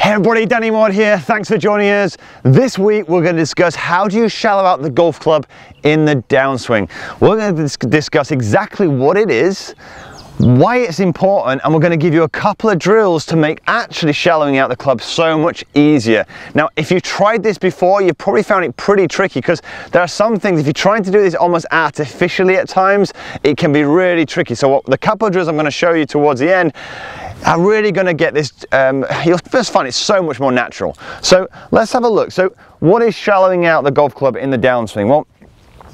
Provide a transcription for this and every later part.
Hey everybody, Maude here. Thanks for joining us. This week we're going to discuss how do you shallow out the golf club in the downswing. We're going to discuss exactly what it is, why it's important, and we're going to give you a couple of drills to make actually shallowing out the club so much easier. Now, if you tried this before, you've probably found it pretty tricky because there are some things, if you're trying to do this almost artificially at times, it can be really tricky. So the couple of drills I'm going to show you towards the end are really going to get this, you'll first find it so much more natural. So let's have a look. So what is shallowing out the golf club in the downswing? Well,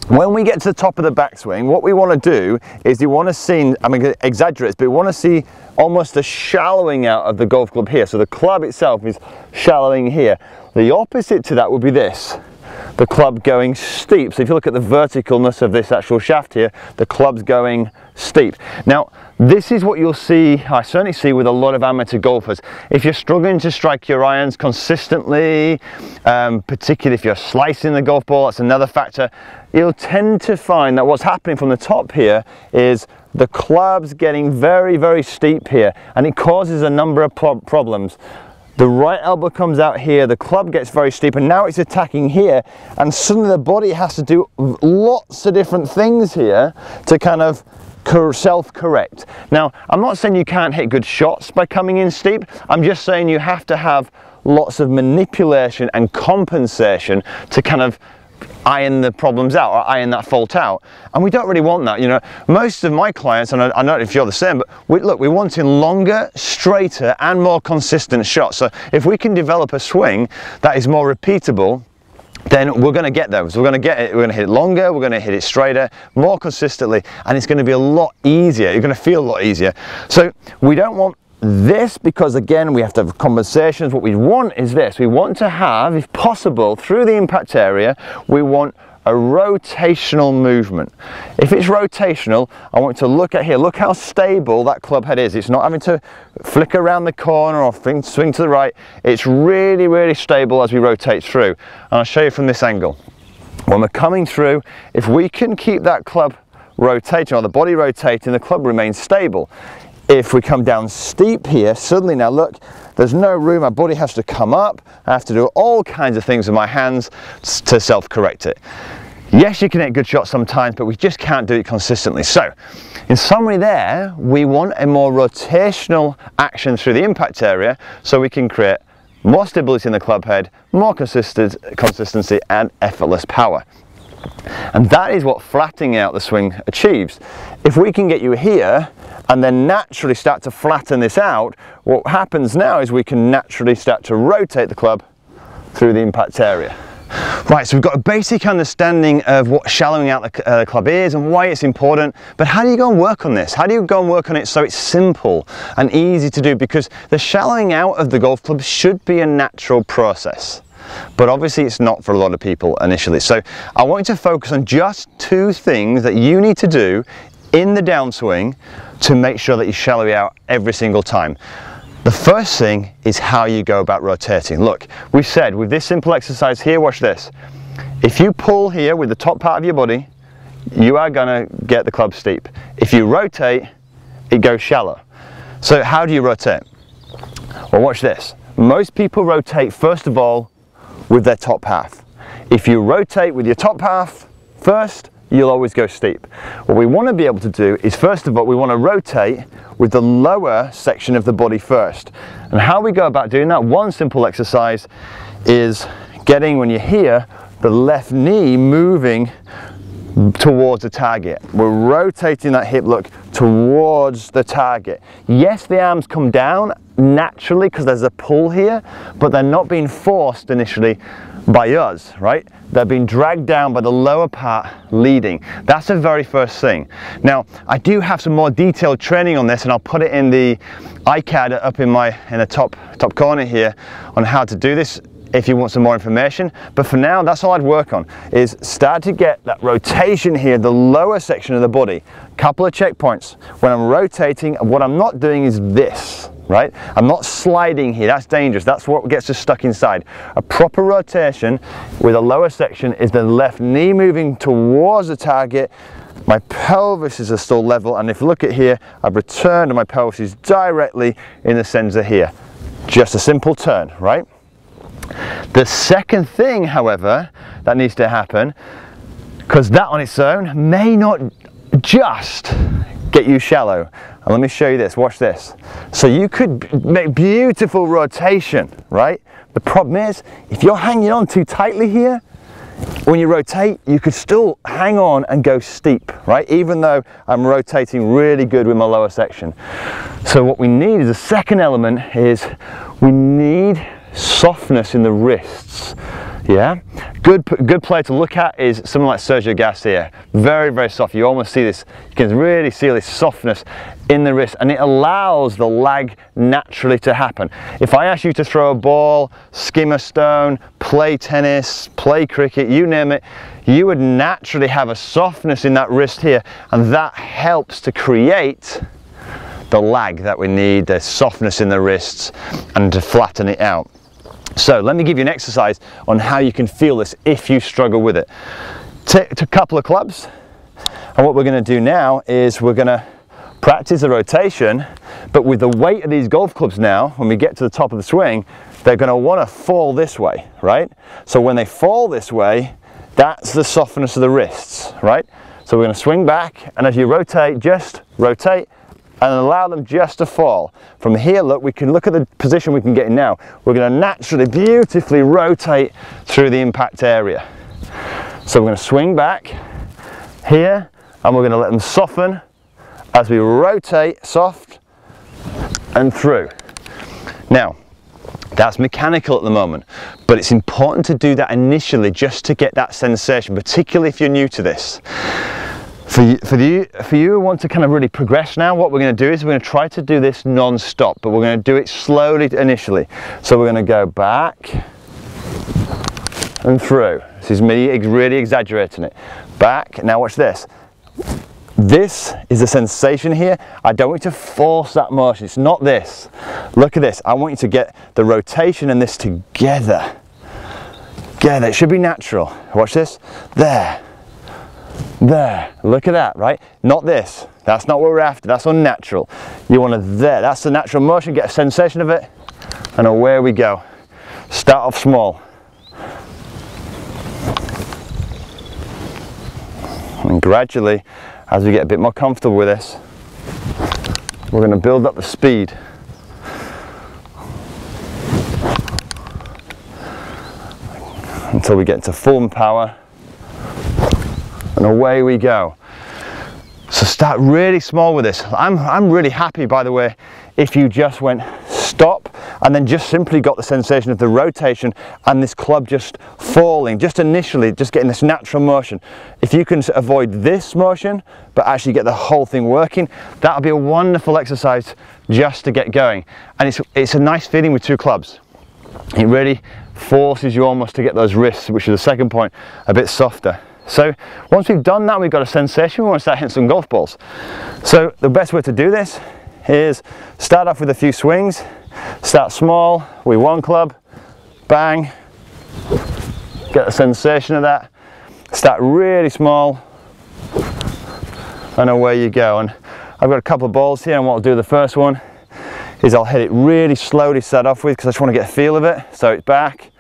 when we get to the top of the backswing, what we want to do is you want to see, I'm going to exaggerate, but we want to see almost a shallowing out of the golf club here. So the club itself is shallowing here. The opposite to that would be this, the club going steep. So if you look at the verticalness of this actual shaft here, the club's going steep. Now, this is what you'll see, I certainly see with a lot of amateur golfers. If you're struggling to strike your irons consistently, particularly if you're slicing the golf ball, that's another factor, you'll tend to find that what's happening from the top here is the club's getting very, very steep here, and it causes a number of problems. The right elbow comes out here, the club gets very steep, and now it's attacking here, and suddenly the body has to do lots of different things here to kind of self-correct. Now, I'm not saying you can't hit good shots by coming in steep, I'm just saying you have to have lots of manipulation and compensation to kind of iron the problems out or iron that fault out, and we don't really want that. You know, most of my clients, and I don't know if you're the same, but we're wanting longer, straighter and more consistent shots. So if we can develop a swing that is more repeatable, then we're going to get those. We're going to get it, we're going to hit it longer, we're going to hit it straighter, more consistently, and it's going to be a lot easier. You're going to feel a lot easier. So we don't want this because, again, we have to have compensations. What we want is this. We want to have, if possible, through the impact area, we want a rotational movement. If it's rotational, I want to look at here, look how stable that club head is. It's not having to flick around the corner or swing to the right. It's really, really stable as we rotate through. And I'll show you from this angle. When we're coming through, if we can keep that club rotating or the body rotating, the club remains stable. If we come down steep here, suddenly now look, there's no room, my body has to come up, I have to do all kinds of things with my hands to self-correct it. Yes, you can hit good shots sometimes, but we just can't do it consistently. So, in summary there, we want a more rotational action through the impact area so we can create more stability in the club head, more consistency and effortless power. And that is what flattening out the swing achieves. If we can get you here and then naturally start to flatten this out, what happens now is we can naturally start to rotate the club through the impact area. Right, so we've got a basic understanding of what shallowing out the club is and why it's important, but how do you go and work on this? How do you go and work on it so it's simple and easy to do? Because the shallowing out of the golf club should be a natural process, but obviously it's not for a lot of people initially. So I want you to focus on just two things that you need to do in the downswing to make sure that you shallow out every single time. The first thing is how you go about rotating. Look, we said with this simple exercise here, watch this. If you pull here with the top part of your body, you are going to get the club steep. If you rotate, it goes shallow. So how do you rotate? Well, watch this. Most people rotate first of all with their top half. If you rotate with your top half first, you'll always go steep. What we want to be able to do is, first of all, we want to rotate with the lower section of the body first. And how we go about doing that, one simple exercise is getting, when you're here, the left knee moving towards the target. We're rotating that hip, look, towards the target. Yes, the arms come down naturally because there's a pull here, but they're not being forced initially by us, right? They're being dragged down by the lower part leading. That's the very first thing. Now, I do have some more detailed training on this, and I'll put it in the iCard up in the top corner here on how to do this if you want some more information. But for now, that's all I'd work on, is start to get that rotation here, the lower section of the body. Couple of checkpoints. When I'm rotating, what I'm not doing is this, right? I'm not sliding here, that's dangerous, that's what gets us stuck inside. A proper rotation with a lower section is the left knee moving towards the target, my pelvis is still level, and if you look at here, I've returned and my pelvis is directly in the center here. Just a simple turn, right? The second thing, however, that needs to happen, because that on its own may not just get you shallow. And let me show you this, watch this. So you could make beautiful rotation, right? The problem is, if you're hanging on too tightly here, when you rotate, you could still hang on and go steep, right? Even though I'm rotating really good with my lower section. So what we need is the second element is we need softness in the wrists. Yeah, good player to look at is someone like Sergio Garcia. Very, very soft. You almost see this, you can really see this softness in the wrist, and it allows the lag naturally to happen. If I ask you to throw a ball, skim a stone, play tennis, play cricket, you name it, you would naturally have a softness in that wrist here, and that helps to create the lag that we need, the softness in the wrists, and to flatten it out. So let me give you an exercise on how you can feel this if you struggle with it. Take a couple of clubs, and what we're going to do now is we're going to practice the rotation, but with the weight of these golf clubs now, when we get to the top of the swing, they're going to want to fall this way, right? So when they fall this way, that's the softness of the wrists, right? So we're going to swing back, and as you rotate, just rotate and allow them just to fall. From here, look, we can look at the position we can get in now. We're going to naturally, beautifully rotate through the impact area. So we're going to swing back here, and we're going to let them soften as we rotate, soft and through. Now, that's mechanical at the moment, but it's important to do that initially just to get that sensation, particularly if you're new to this. For you who want to kind of really progress now, what we're going to do is we're going to try to do this non-stop, but we're going to do it slowly initially. So we're going to go back and through. This is me really exaggerating it. Back, now watch this. This is the sensation here. I don't want you to force that motion. It's not this. Look at this. I want you to get the rotation and this together. Together. It should be natural. Watch this. There. There. Look at that, right? Not this. That's not what we're after. That's unnatural. You want to there. That's the natural motion. Get a sensation of it. And away we go. Start off small. And gradually, as we get a bit more comfortable with this, we're going to build up the speed. Until we get to full power. And away we go. So start really small with this. I'm really happy, by the way, if you just went stop and then just simply got the sensation of the rotation and this club just falling, just initially, just getting this natural motion. If you can avoid this motion, but actually get the whole thing working, that'll be a wonderful exercise just to get going. And it's a nice feeling with two clubs. It really forces you almost to get those wrists, which is the second point, a bit softer. So once we've done that, we've got a sensation, we want to start hitting some golf balls. So the best way to do this is start off with a few swings, start small with one club, bang, get the sensation of that, start really small, and away you go. And I've got a couple of balls here, and what I'll do the first one is I'll hit it really slowly to start off with because I just want to get a feel of it. So it's back,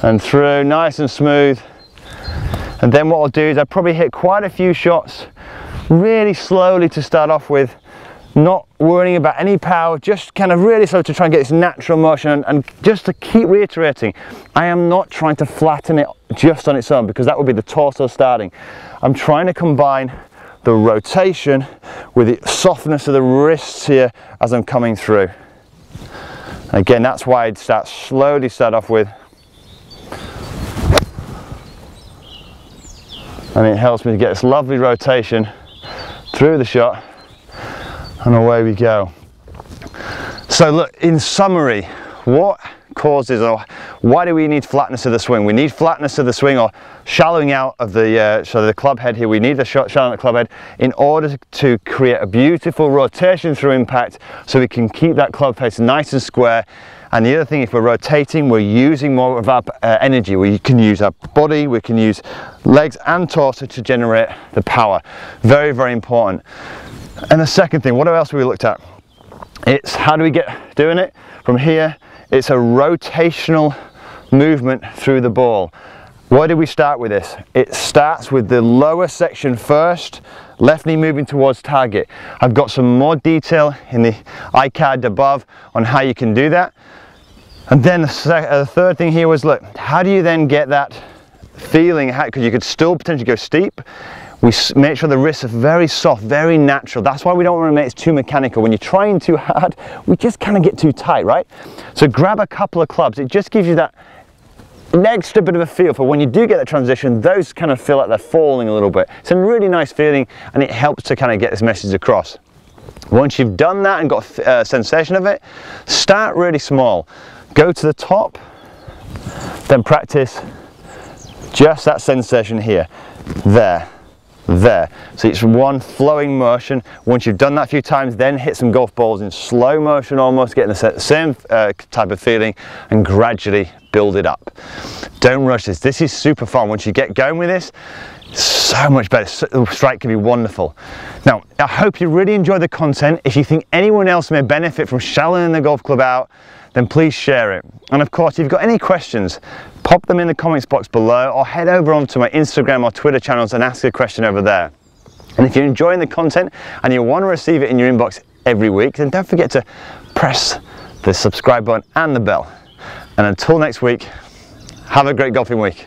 and through, nice and smooth. And then what I'll do is I'll probably hit quite a few shots really slowly to start off with, not worrying about any power, just kind of really slow to try and get this natural motion, and just to keep reiterating, I am not trying to flatten it just on its own because that would be the torso starting. I'm trying to combine the rotation with the softness of the wrists here as I'm coming through. Again, that's why I'd slowly start off with. And it helps me to get this lovely rotation through the shot, and away we go. So look, in summary, what causes, or why do we need flatness of the swing? We need flatness of the swing, or shallowing out of the so the club head here. We need the shallowing of the club head in order to create a beautiful rotation through impact, so we can keep that club face nice and square. And the other thing, if we're rotating, we're using more of our energy. We can use our body, we can use legs and torso to generate the power. Very, very important. And the second thing, what else have we looked at? It's how do we get doing it? From here, it's a rotational movement through the ball. Why did we start with this? It starts with the lower section first, left knee moving towards target. I've got some more detail in the iCard above on how you can do that. And then the third thing here was, look, how do you then get that feeling? Because you could still potentially go steep. We make sure the wrists are very soft, very natural. That's why we don't want to make it too mechanical. When you're trying too hard, we just kind of get too tight, right? So grab a couple of clubs. It just gives you that an extra bit of a feel for when you do get that transition, those kind of feel like they're falling a little bit. It's a really nice feeling, and it helps to kind of get this message across. Once you've done that and got a sensation of it, start really small. Go to the top, then practice just that sensation here, there. So it's one flowing motion. Once you've done that a few times, then hit some golf balls in slow motion almost, getting the same type of feeling, and gradually build it up. Don't rush this. This is super fun. Once you get going with this, so much better. The strike can be wonderful. Now, I hope you really enjoy the content. If you think anyone else may benefit from shallowing the golf club out, then please share it. And of course, if you've got any questions, pop them in the comments box below, or head over onto my Instagram or Twitter channels and ask a question over there. And if you're enjoying the content and you want to receive it in your inbox every week, then don't forget to press the subscribe button and the bell. And until next week, have a great golfing week.